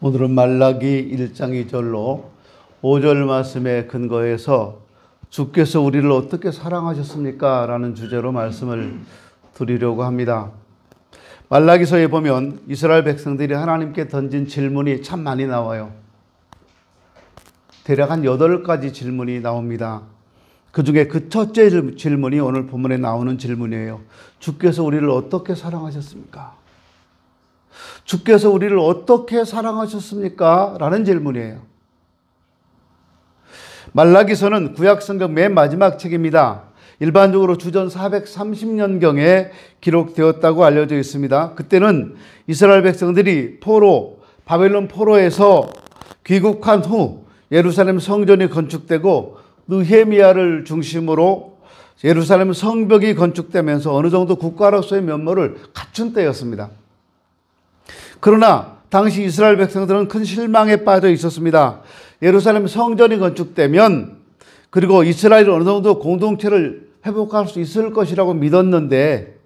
오늘은 말라기 1장 2절로 5절 말씀에 근거해서 주께서 우리를 어떻게 사랑하셨습니까? 라는 주제로 말씀을 드리려고 합니다. 말라기서에 보면 이스라엘 백성들이 하나님께 던진 질문이 참 많이 나와요. 대략 한 8가지 질문이 나옵니다. 그 중에 그 첫째 질문이 오늘 본문에 나오는 질문이에요. 주께서 우리를 어떻게 사랑하셨습니까? 주께서 우리를 어떻게 사랑하셨습니까? 라는 질문이에요. 말라기서는 구약성경 맨 마지막 책입니다. 일반적으로 주전 430년경에 기록되었다고 알려져 있습니다. 그때는 이스라엘 백성들이 바벨론 포로에서 귀국한 후 예루살렘 성전이 건축되고 느헤미야를 중심으로 예루살렘 성벽이 건축되면서 어느 정도 국가로서의 면모를 갖춘 때였습니다. 그러나 당시 이스라엘 백성들은 큰 실망에 빠져 있었습니다. 예루살렘 성전이 건축되면 그리고 이스라엘이 어느 정도 공동체를 회복할 수 있을 것이라고 믿었는데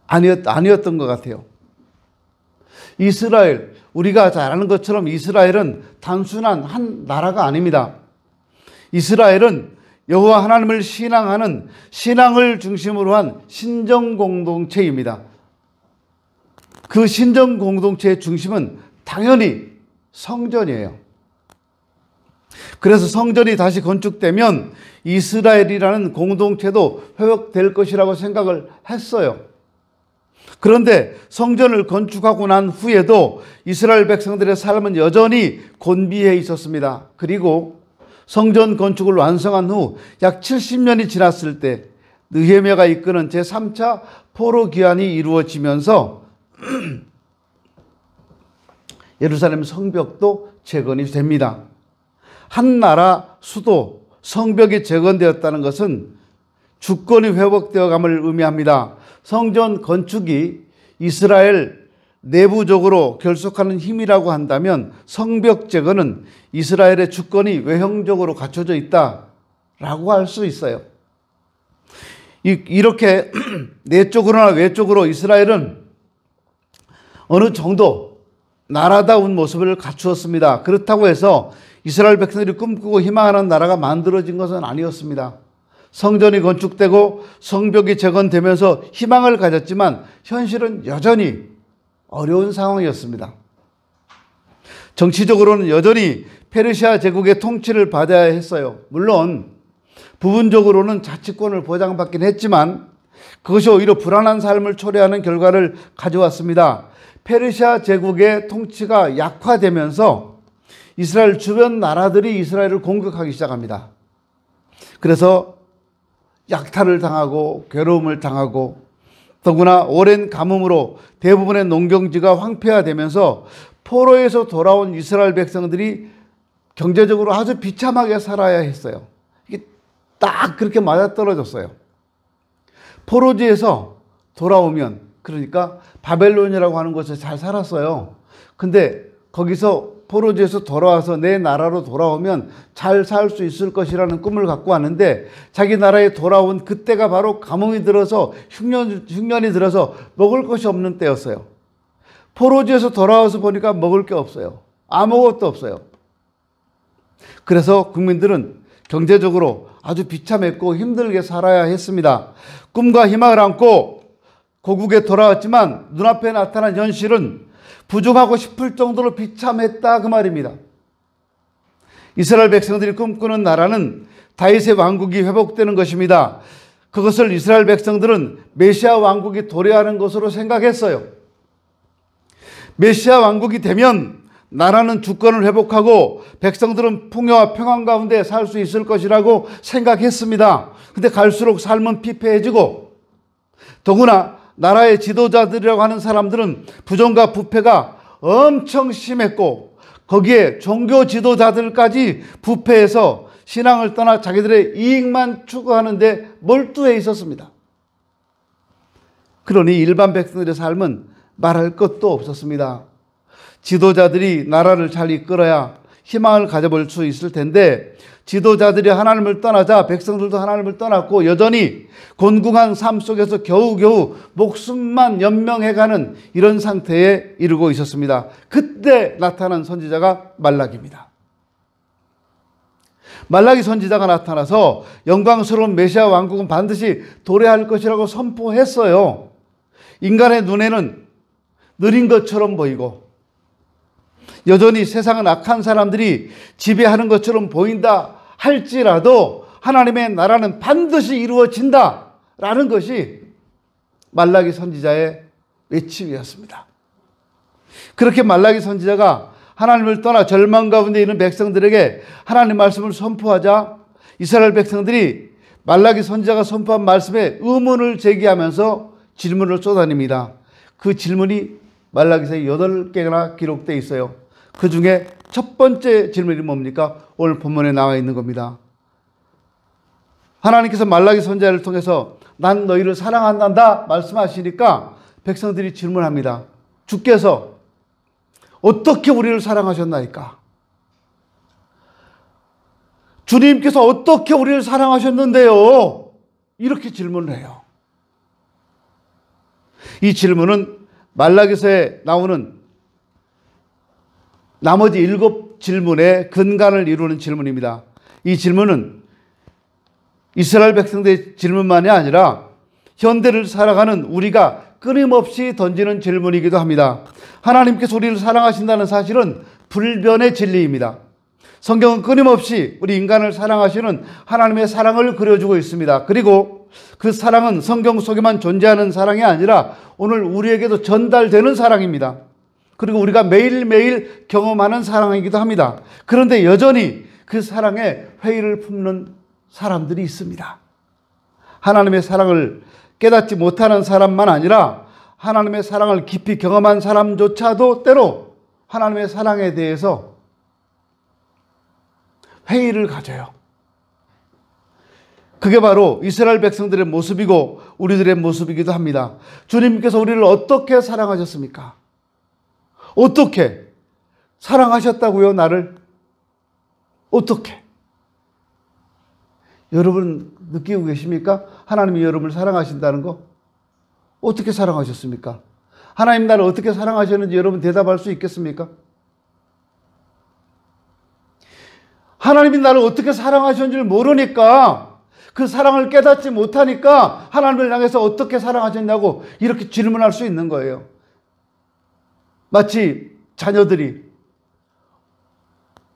아니었던 것 같아요. 이스라엘, 우리가 잘 아는 것처럼 이스라엘은 단순한 한 나라가 아닙니다. 이스라엘은 여호와 하나님을 신앙하는 신앙을 중심으로 한 신정 공동체입니다. 그 신정 공동체의 중심은 당연히 성전이에요. 그래서 성전이 다시 건축되면 이스라엘이라는 공동체도 회복될 것이라고 생각을 했어요. 그런데 성전을 건축하고 난 후에도 이스라엘 백성들의 삶은 여전히 곤비해 있었습니다. 그리고 성전 건축을 완성한 후 약 70년이 지났을 때 느헤미야가 이끄는 제3차 포로 귀환이 이루어지면서 예루살렘 성벽도 재건이 됩니다. 한 나라 수도 성벽이 재건되었다는 것은 주권이 회복되어 감을 의미합니다. 성전 건축이 이스라엘 내부적으로 결속하는 힘이라고 한다면 성벽 재건은 이스라엘의 주권이 외형적으로 갖춰져 있다라고 할 수 있어요. 이렇게 내적으로나 외적으로 이스라엘은 어느 정도 나라다운 모습을 갖추었습니다. 그렇다고 해서 이스라엘 백성들이 꿈꾸고 희망하는 나라가 만들어진 것은 아니었습니다. 성전이 건축되고 성벽이 재건되면서 희망을 가졌지만 현실은 여전히 어려운 상황이었습니다. 정치적으로는 여전히 페르시아 제국의 통치를 받아야 했어요. 물론 부분적으로는 자치권을 보장받긴 했지만 그것이 오히려 불안한 삶을 초래하는 결과를 가져왔습니다. 페르시아 제국의 통치가 약화되면서 이스라엘 주변 나라들이 이스라엘을 공격하기 시작합니다. 그래서 약탈을 당하고 괴로움을 당하고 더구나 오랜 가뭄으로 대부분의 농경지가 황폐화되면서 포로에서 돌아온 이스라엘 백성들이 경제적으로 아주 비참하게 살아야 했어요. 이게 딱 그렇게 맞아떨어졌어요. 포로지에서 돌아오면 그러니까 바벨론이라고 하는 곳에 잘 살았어요. 근데 거기서 포로지에서 돌아와서 내 나라로 돌아오면 잘 살 수 있을 것이라는 꿈을 갖고 왔는데 자기 나라에 돌아온 그때가 바로 가뭄이 들어서 흉년이 들어서 먹을 것이 없는 때였어요. 포로지에서 돌아와서 보니까 먹을 게 없어요. 아무것도 없어요. 그래서 국민들은 경제적으로 아주 비참했고 힘들게 살아야 했습니다. 꿈과 희망을 안고 고국에 돌아왔지만 눈앞에 나타난 현실은 부족하고 싶을 정도로 비참했다 그 말입니다. 이스라엘 백성들이 꿈꾸는 나라는 다윗의 왕국이 회복되는 것입니다. 그것을 이스라엘 백성들은 메시아 왕국이 도래하는 것으로 생각했어요. 메시아 왕국이 되면 나라는 주권을 회복하고 백성들은 풍요와 평안 가운데 살 수 있을 것이라고 생각했습니다. 근데 갈수록 삶은 피폐해지고 더구나 나라의 지도자들이라고 하는 사람들은 부정과 부패가 엄청 심했고 거기에 종교 지도자들까지 부패해서 신앙을 떠나 자기들의 이익만 추구하는 데 몰두해 있었습니다. 그러니 일반 백성들의 삶은 말할 것도 없었습니다. 지도자들이 나라를 잘 이끌어야 희망을 가져볼 수 있을 텐데 지도자들이 하나님을 떠나자 백성들도 하나님을 떠났고 여전히 곤궁한 삶 속에서 겨우겨우 목숨만 연명해가는 이런 상태에 이르고 있었습니다. 그때 나타난 선지자가 말라기입니다. 말라기 선지자가 나타나서 영광스러운 메시아 왕국은 반드시 도래할 것이라고 선포했어요. 인간의 눈에는 느린 것처럼 보이고 여전히 세상은 악한 사람들이 지배하는 것처럼 보인다 할지라도 하나님의 나라는 반드시 이루어진다라는 것이 말라기 선지자의 외침이었습니다. 그렇게 말라기 선지자가 하나님을 떠나 절망 가운데 있는 백성들에게 하나님 말씀을 선포하자 이스라엘 백성들이 말라기 선지자가 선포한 말씀에 의문을 제기하면서 질문을 쏟아냅니다. 그 질문이 말라기서에 8개나 기록되어 있어요. 그 중에 첫 번째 질문이 뭡니까? 오늘 본문에 나와 있는 겁니다. 하나님께서 말라기 선지자를 통해서 난 너희를 사랑한다 말씀하시니까 백성들이 질문합니다. 주께서 어떻게 우리를 사랑하셨나이까? 주님께서 어떻게 우리를 사랑하셨는데요? 이렇게 질문을 해요. 이 질문은 말라기서에 나오는 나머지 7질문의 근간을 이루는 질문입니다. 이 질문은 이스라엘 백성들의 질문만이 아니라 현대를 살아가는 우리가 끊임없이 던지는 질문이기도 합니다. 하나님께서 우리를 사랑하신다는 사실은 불변의 진리입니다. 성경은 끊임없이 우리 인간을 사랑하시는 하나님의 사랑을 그려주고 있습니다. 그리고 그 사랑은 성경 속에만 존재하는 사랑이 아니라 오늘 우리에게도 전달되는 사랑입니다. 그리고 우리가 매일매일 경험하는 사랑이기도 합니다. 그런데 여전히 그 사랑에 회의를 품는 사람들이 있습니다. 하나님의 사랑을 깨닫지 못하는 사람만 아니라 하나님의 사랑을 깊이 경험한 사람조차도 때로 하나님의 사랑에 대해서 회의를 가져요. 그게 바로 이스라엘 백성들의 모습이고 우리들의 모습이기도 합니다. 주님께서 우리를 어떻게 사랑하셨습니까? 어떻게 사랑하셨다고요, 나를? 어떻게? 여러분 느끼고 계십니까? 하나님이 여러분을 사랑하신다는 거? 어떻게 사랑하셨습니까? 하나님 나를 어떻게 사랑하셨는지 여러분 대답할 수 있겠습니까? 하나님이 나를 어떻게 사랑하셨는지를 모르니까 그 사랑을 깨닫지 못하니까 하나님을 향해서 어떻게 사랑하셨냐고 이렇게 질문할 수 있는 거예요. 마치 자녀들이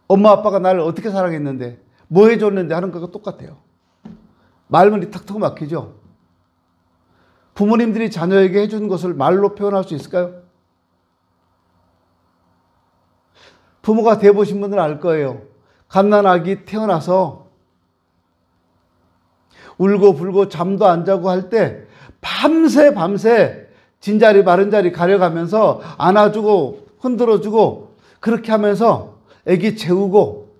엄마 아빠가 나를 어떻게 사랑했는데 뭐 해줬는데 하는 것과 똑같아요. 말문이 탁탁 막히죠. 부모님들이 자녀에게 해준 것을 말로 표현할 수 있을까요? 부모가 돼보신 분들은 알 거예요. 갓난아기 태어나서 울고 불고 잠도 안 자고 할 때 밤새 진자리 바른자리 가려가면서 안아주고 흔들어주고 그렇게 하면서 아기 재우고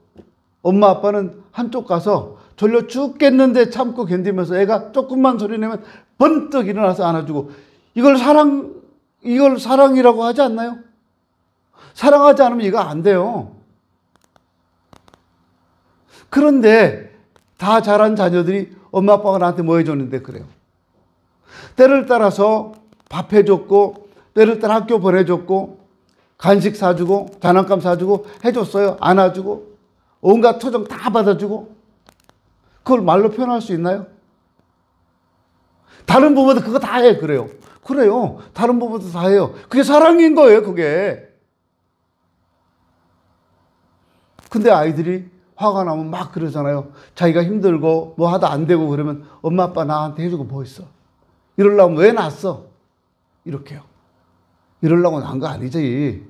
엄마 아빠는 한쪽 가서 졸려 죽겠는데 참고 견디면서 애가 조금만 소리 내면 번뜩 일어나서 안아주고 이걸 사랑이라고 하지 않나요? 사랑하지 않으면 이거 안 돼요. 그런데 다 자란 자녀들이 엄마 아빠가 나한테 뭐 해줬는데 그래요. 때를 따라서 밥 해줬고 때를 따라 학교 보내줬고 간식 사주고 장난감 사주고 해줬어요. 안아주고 온갖 토정 다 받아주고 그걸 말로 표현할 수 있나요? 다른 부모도 그거 다 해. 그래요. 다른 부모도 다 해요. 그게 사랑인 거예요. 그게. 근데 아이들이 화가 나면 막 그러잖아요. 자기가 힘들고 뭐 하다 안 되고 그러면 엄마 아빠 나한테 해주고 뭐 있어? 이러려면 왜 낳았어? 이렇게요. 이러려고 낳은 거 아니지.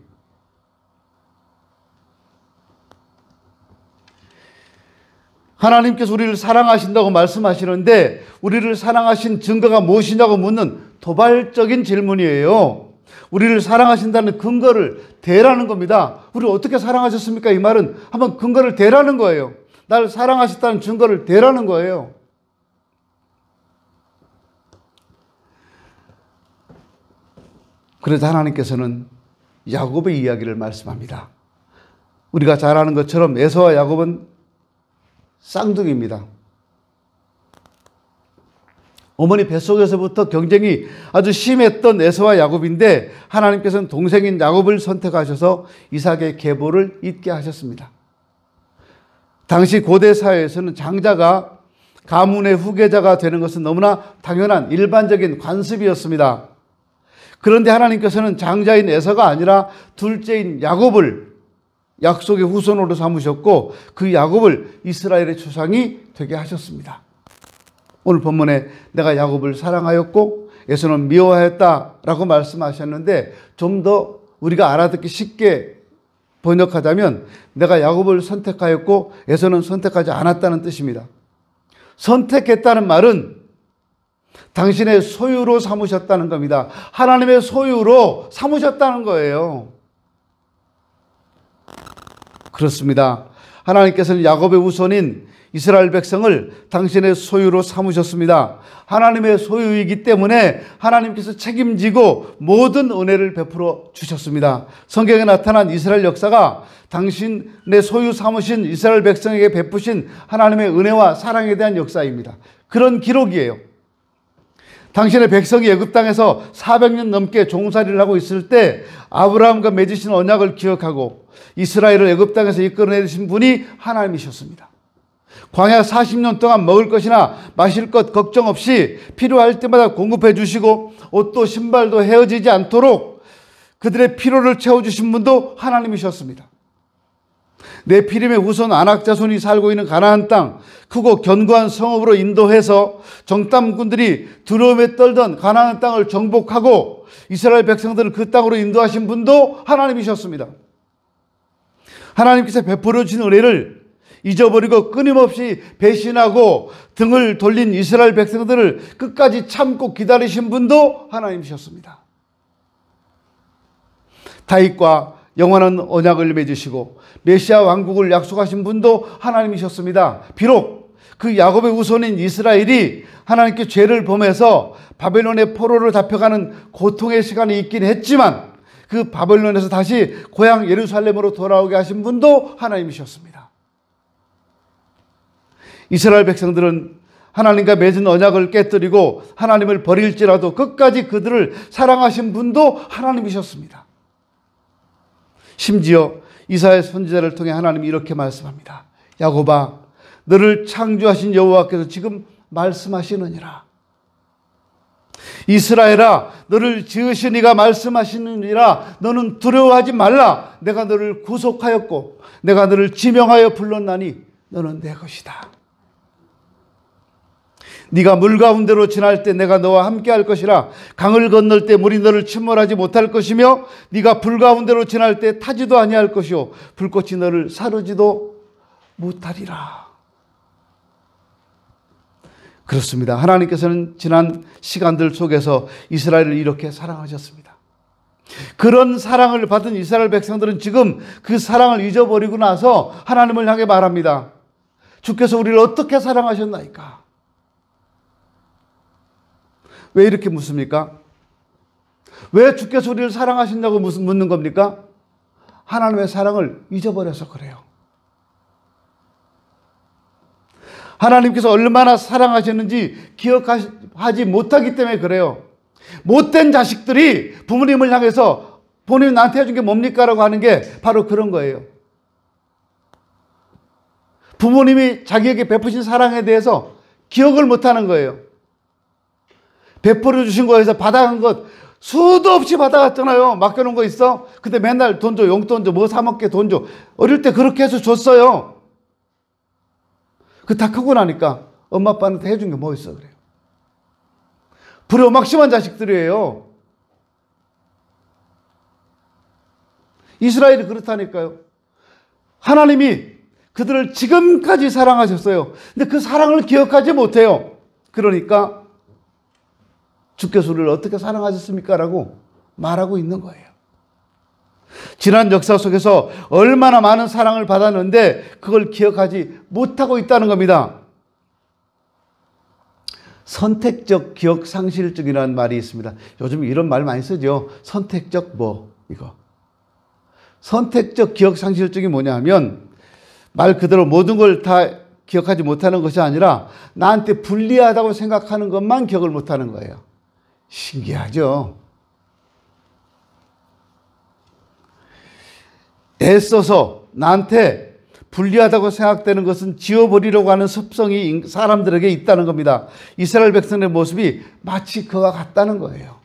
하나님께서 우리를 사랑하신다고 말씀하시는데 우리를 사랑하신 증거가 무엇이냐고 묻는 도발적인 질문이에요. 우리를 사랑하신다는 근거를 대라는 겁니다. 우리를 어떻게 사랑하셨습니까? 이 말은 한번 근거를 대라는 거예요. 나를 사랑하셨다는 증거를 대라는 거예요. 그래서 하나님께서는 야곱의 이야기를 말씀합니다. 우리가 잘 아는 것처럼 에서와 야곱은 쌍둥이입니다. 어머니 뱃속에서부터 경쟁이 아주 심했던 에서와 야곱인데 하나님께서는 동생인 야곱을 선택하셔서 이삭의 계보를 잇게 하셨습니다. 당시 고대 사회에서는 장자가 가문의 후계자가 되는 것은 너무나 당연한 일반적인 관습이었습니다. 그런데 하나님께서는 장자인 에서가 아니라 둘째인 야곱을 약속의 후손으로 삼으셨고 그 야곱을 이스라엘의 조상이 되게 하셨습니다. 오늘 본문에 내가 야곱을 사랑하였고 에서는 미워하였다라고 말씀하셨는데 좀 더 우리가 알아듣기 쉽게 번역하자면 내가 야곱을 선택하였고 에서는 선택하지 않았다는 뜻입니다. 선택했다는 말은 당신의 소유로 삼으셨다는 겁니다. 하나님의 소유로 삼으셨다는 거예요. 그렇습니다. 하나님께서는 야곱의 후손인 이스라엘 백성을 당신의 소유로 삼으셨습니다. 하나님의 소유이기 때문에 하나님께서 책임지고 모든 은혜를 베풀어 주셨습니다. 성경에 나타난 이스라엘 역사가 당신의 소유 삼으신 이스라엘 백성에게 베푸신 하나님의 은혜와 사랑에 대한 역사입니다. 그런 기록이에요. 당신의 백성이 애굽 땅에서 400년 넘게 종살이를 하고 있을 때 아브라함과 맺으신 언약을 기억하고 이스라엘을 애굽 땅에서 이끌어내신 분이 하나님이셨습니다. 광야 40년 동안 먹을 것이나 마실 것 걱정 없이 필요할 때마다 공급해 주시고 옷도 신발도 헤어지지 않도록 그들의 필요를 채워주신 분도 하나님이셨습니다. 내 피림의 후손 아낙 자손이 살고 있는 가나안 땅, 크고 견고한 성읍으로 인도해서 정탐꾼들이 두려움에 떨던 가나안 땅을 정복하고 이스라엘 백성들을 그 땅으로 인도하신 분도 하나님이셨습니다. 하나님께서 베풀어 주신 은혜를 잊어버리고 끊임없이 배신하고 등을 돌린 이스라엘 백성들을 끝까지 참고 기다리신 분도 하나님이셨습니다. 다윗과 영원한 언약을 맺으시고 메시아 왕국을 약속하신 분도 하나님이셨습니다. 비록 그 야곱의 후손인 이스라엘이 하나님께 죄를 범해서 바벨론의 포로를 잡혀가는 고통의 시간이 있긴 했지만 그 바벨론에서 다시 고향 예루살렘으로 돌아오게 하신 분도 하나님이셨습니다. 이스라엘 백성들은 하나님과 맺은 언약을 깨뜨리고 하나님을 버릴지라도 끝까지 그들을 사랑하신 분도 하나님이셨습니다. 심지어 이사야 선지자를 통해 하나님이 이렇게 말씀합니다. 야곱아, 너를 창조하신 여호와께서 지금 말씀하시느니라. 이스라엘아, 너를 지으신 이가 말씀하시느니라. 너는 두려워하지 말라. 내가 너를 구속하였고 내가 너를 지명하여 불렀나니 너는 내 것이다. 네가 물 가운데로 지날 때 내가 너와 함께 할 것이라. 강을 건널 때 물이 너를 침몰하지 못할 것이며 네가 불 가운데로 지날 때 타지도 아니할 것이요 불꽃이 너를 사르지도 못하리라. 그렇습니다. 하나님께서는 지난 시간들 속에서 이스라엘을 이렇게 사랑하셨습니다. 그런 사랑을 받은 이스라엘 백성들은 지금 그 사랑을 잊어버리고 나서 하나님을 향해 말합니다. 주께서 우리를 어떻게 사랑하셨나이까? 왜 이렇게 묻습니까? 왜 주께서 우리를 사랑하신다고 묻는 겁니까? 하나님의 사랑을 잊어버려서 그래요. 하나님께서 얼마나 사랑하셨는지 기억하지 못하기 때문에 그래요. 못된 자식들이 부모님을 향해서 부모님이 나한테 해준 게 뭡니까? 라고 하는 게 바로 그런 거예요. 부모님이 자기에게 베푸신 사랑에 대해서 기억을 못하는 거예요. 베풀어 주신 거에서 받아간 것 수도 없이 받아갔잖아요. 맡겨놓은 거 있어? 근데 맨날 돈 줘, 용돈 줘, 뭐 사먹게 돈 줘. 어릴 때 그렇게 해서 줬어요. 그 다 크고 나니까 엄마 아빠한테 해준 게 뭐 있어 그래요. 불효막심한 자식들이에요. 이스라엘이 그렇다니까요. 하나님이 그들을 지금까지 사랑하셨어요. 근데 그 사랑을 기억하지 못해요. 그러니까 주께서 우리를 어떻게 사랑하셨습니까? 라고 말하고 있는 거예요. 지난 역사 속에서 얼마나 많은 사랑을 받았는데 그걸 기억하지 못하고 있다는 겁니다. 선택적 기억상실증이라는 말이 있습니다. 요즘 이런 말 많이 쓰죠. 선택적 이거. 선택적 기억상실증이 뭐냐면 말 그대로 모든 걸 다 기억하지 못하는 것이 아니라 나한테 불리하다고 생각하는 것만 기억을 못하는 거예요. 신기하죠? 애써서 나한테 불리하다고 생각되는 것은 지워버리려고 하는 습성이 사람들에게 있다는 겁니다. 이스라엘 백성의 모습이 마치 그와 같다는 거예요.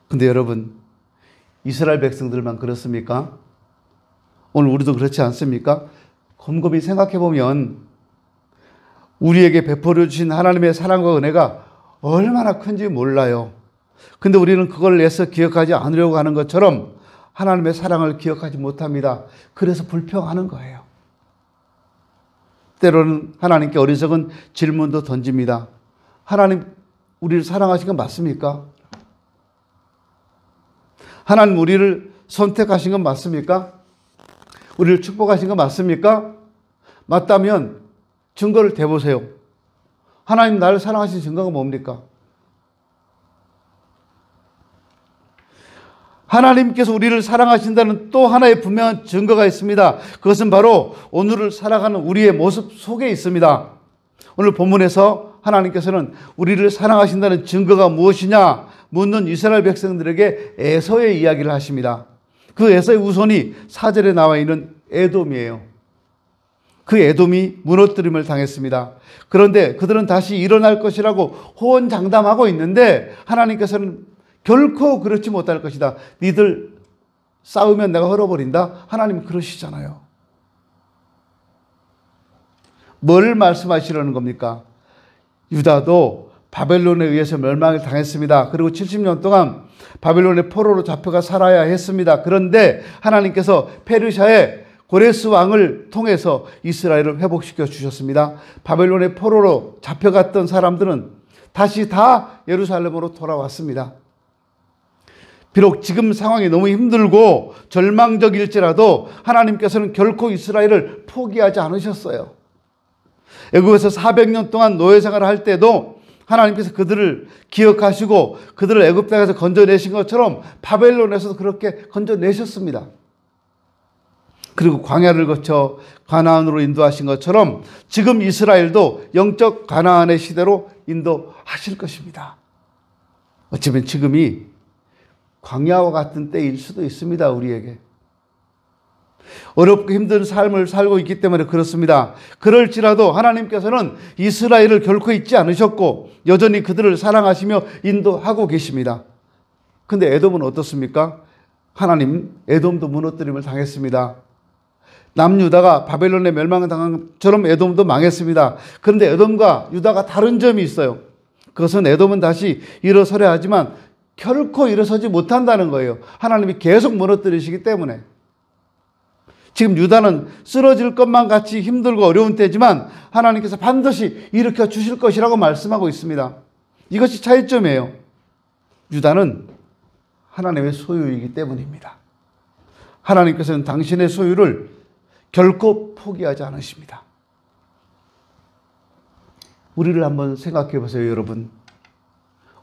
근데 여러분, 이스라엘 백성들만 그렇습니까? 오늘 우리도 그렇지 않습니까? 곰곰이 생각해 보면 우리에게 베풀어 주신 하나님의 사랑과 은혜가 얼마나 큰지 몰라요. 근데 우리는 그걸 애써 기억하지 않으려고 하는 것처럼 하나님의 사랑을 기억하지 못합니다. 그래서 불평하는 거예요. 때로는 하나님께 어리석은 질문도 던집니다. 하나님, 우리를 사랑하신 건 맞습니까? 하나님, 우리를 선택하신 건 맞습니까? 우리를 축복하신 건 맞습니까? 맞다면 증거를 대보세요. 하나님 나를 사랑하신 증거가 뭡니까? 하나님께서 우리를 사랑하신다는 또 하나의 분명한 증거가 있습니다. 그것은 바로 오늘을 살아가는 우리의 모습 속에 있습니다. 오늘 본문에서 하나님께서는 우리를 사랑하신다는 증거가 무엇이냐 묻는 이스라엘 백성들에게 에서의 이야기를 하십니다. 그 에서의 우선이 4절에 나와 있는 에돔이에요. 그 에돔이 무너뜨림을 당했습니다. 그런데 그들은 다시 일어날 것이라고 호언장담하고 있는데 하나님께서는 결코 그렇지 못할 것이다. 니들 싸우면 내가 헐어버린다. 하나님은 그러시잖아요. 뭘 말씀하시려는 겁니까? 유다도 바벨론에 의해서 멸망을 당했습니다. 그리고 70년 동안 바벨론의 포로로 잡혀가 살아야 했습니다. 그런데 하나님께서 페르시아의 고레스 왕을 통해서 이스라엘을 회복시켜 주셨습니다. 바벨론의 포로로 잡혀갔던 사람들은 다시 다 예루살렘으로 돌아왔습니다. 비록 지금 상황이 너무 힘들고 절망적일지라도 하나님께서는 결코 이스라엘을 포기하지 않으셨어요. 애굽에서 400년 동안 노예 생활을 할 때도 하나님께서 그들을 기억하시고 그들을 애굽 땅에서 건져내신 것처럼 바벨론에서도 그렇게 건져내셨습니다. 그리고 광야를 거쳐 가나안으로 인도하신 것처럼 지금 이스라엘도 영적 가나안의 시대로 인도하실 것입니다. 어쩌면 지금이 광야와 같은 때일 수도 있습니다. 우리에게. 어렵고 힘든 삶을 살고 있기 때문에 그렇습니다. 그럴지라도 하나님께서는 이스라엘을 결코 잊지 않으셨고 여전히 그들을 사랑하시며 인도하고 계십니다. 근데 에돔은 어떻습니까? 하나님, 에돔도 무너뜨림을 당했습니다. 남유다가 바벨론에 멸망당한 것처럼 에돔도 망했습니다. 그런데 에돔과 유다가 다른 점이 있어요. 그것은 에돔은 다시 일어서려 하지만 결코 일어서지 못한다는 거예요. 하나님이 계속 무너뜨리시기 때문에. 지금 유다는 쓰러질 것만 같이 힘들고 어려운 때지만 하나님께서 반드시 일으켜 주실 것이라고 말씀하고 있습니다. 이것이 차이점이에요. 유다는 하나님의 소유이기 때문입니다. 하나님께서는 당신의 소유를 결코 포기하지 않으십니다. 우리를 한번 생각해 보세요, 여러분.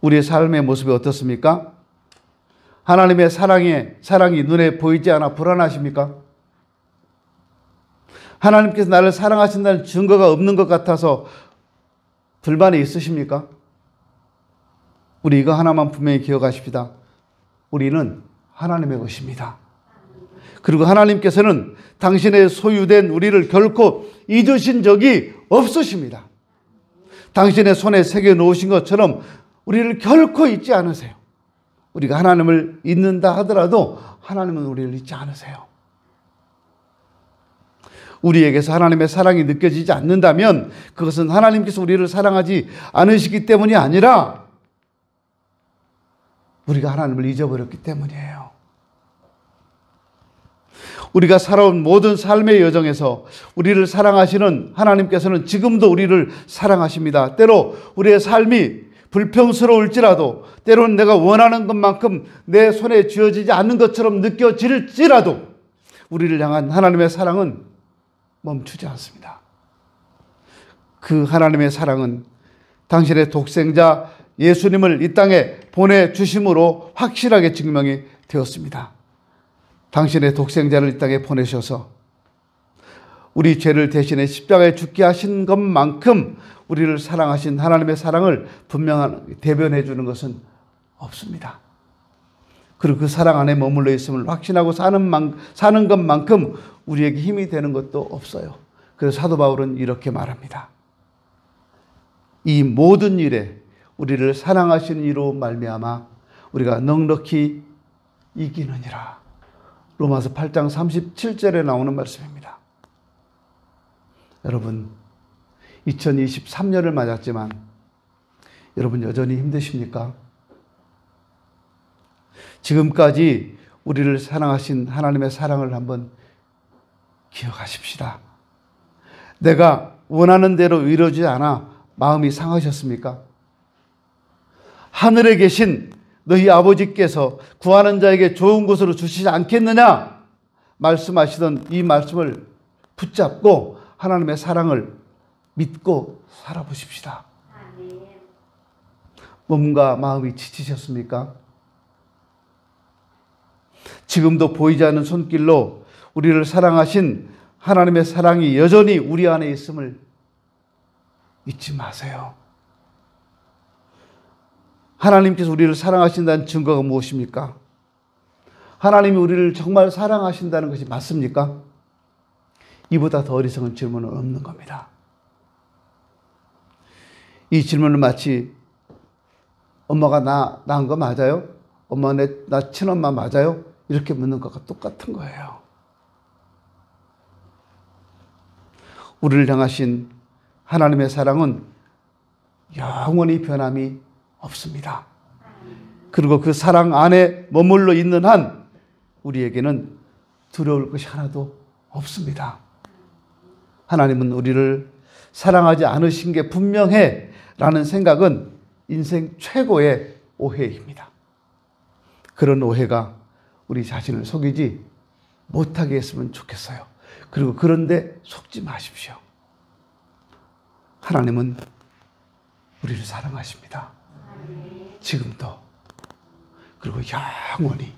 우리의 삶의 모습이 어떻습니까? 하나님의 사랑이 눈에 보이지 않아 불안하십니까? 하나님께서 나를 사랑하신다는 증거가 없는 것 같아서 불만이 있으십니까? 우리 이거 하나만 분명히 기억하십시다. 우리는 하나님의 것입니다. 그리고 하나님께서는 당신의 소유된 우리를 결코 잊으신 적이 없으십니다. 당신의 손에 새겨 놓으신 것처럼 우리를 결코 잊지 않으세요. 우리가 하나님을 잊는다 하더라도 하나님은 우리를 잊지 않으세요. 우리에게서 하나님의 사랑이 느껴지지 않는다면 그것은 하나님께서 우리를 사랑하지 않으시기 때문이 아니라 우리가 하나님을 잊어버렸기 때문이에요. 우리가 살아온 모든 삶의 여정에서 우리를 사랑하시는 하나님께서는 지금도 우리를 사랑하십니다. 때로 우리의 삶이 불평스러울지라도 때로는 내가 원하는 것만큼 내 손에 쥐어지지 않는 것처럼 느껴질지라도 우리를 향한 하나님의 사랑은 멈추지 않습니다. 그 하나님의 사랑은 당신의 독생자 예수님을 이 땅에 보내주심으로 확실하게 증명이 되었습니다. 당신의 독생자를 이 땅에 보내셔서 우리 죄를 대신해 십자가에 죽게 하신 것만큼 우리를 사랑하신 하나님의 사랑을 분명하게 대변해 주는 것은 없습니다. 그리고 그 사랑 안에 머물러 있음을 확신하고 사는 것만큼 우리에게 힘이 되는 것도 없어요. 그래서 사도 바울은 이렇게 말합니다. 이 모든 일에 우리를 사랑하시는 이로 말미암아 우리가 넉넉히 이기느니라. 로마서 8장 37절에 나오는 말씀입니다. 여러분, 2023년을 맞았지만 여러분 여전히 힘드십니까? 지금까지 우리를 사랑하신 하나님의 사랑을 한번 기억하십시다. 내가 원하는 대로 이루어지지 않아 마음이 상하셨습니까? 하늘에 계신 너희 아버지께서 구하는 자에게 좋은 것으로 주시지 않겠느냐 말씀하시던 이 말씀을 붙잡고 하나님의 사랑을 믿고 살아보십시다. 몸과 마음이 지치셨습니까? 지금도 보이지 않는 손길로 우리를 사랑하신 하나님의 사랑이 여전히 우리 안에 있음을 잊지 마세요. 하나님께서 우리를 사랑하신다는 증거가 무엇입니까? 하나님이 우리를 정말 사랑하신다는 것이 맞습니까? 이보다 더 어리석은 질문은 없는 겁니다. 이 질문은 마치 엄마가 나 낳은 거 맞아요? 엄마 나 친엄마 맞아요? 이렇게 묻는 것과 똑같은 거예요. 우리를 향하신 하나님의 사랑은 영원히 변함이 없습니다. 그리고 그 사랑 안에 머물러 있는 한 우리에게는 두려울 것이 하나도 없습니다. 하나님은 우리를 사랑하지 않으신 게 분명해 라는 생각은 인생 최고의 오해입니다. 그런 오해가 우리 자신을 속이지 못하게 했으면 좋겠어요. 그리고 그런데 속지 마십시오. 하나님은 우리를 사랑하십니다. 지금도. 그리고 영원히.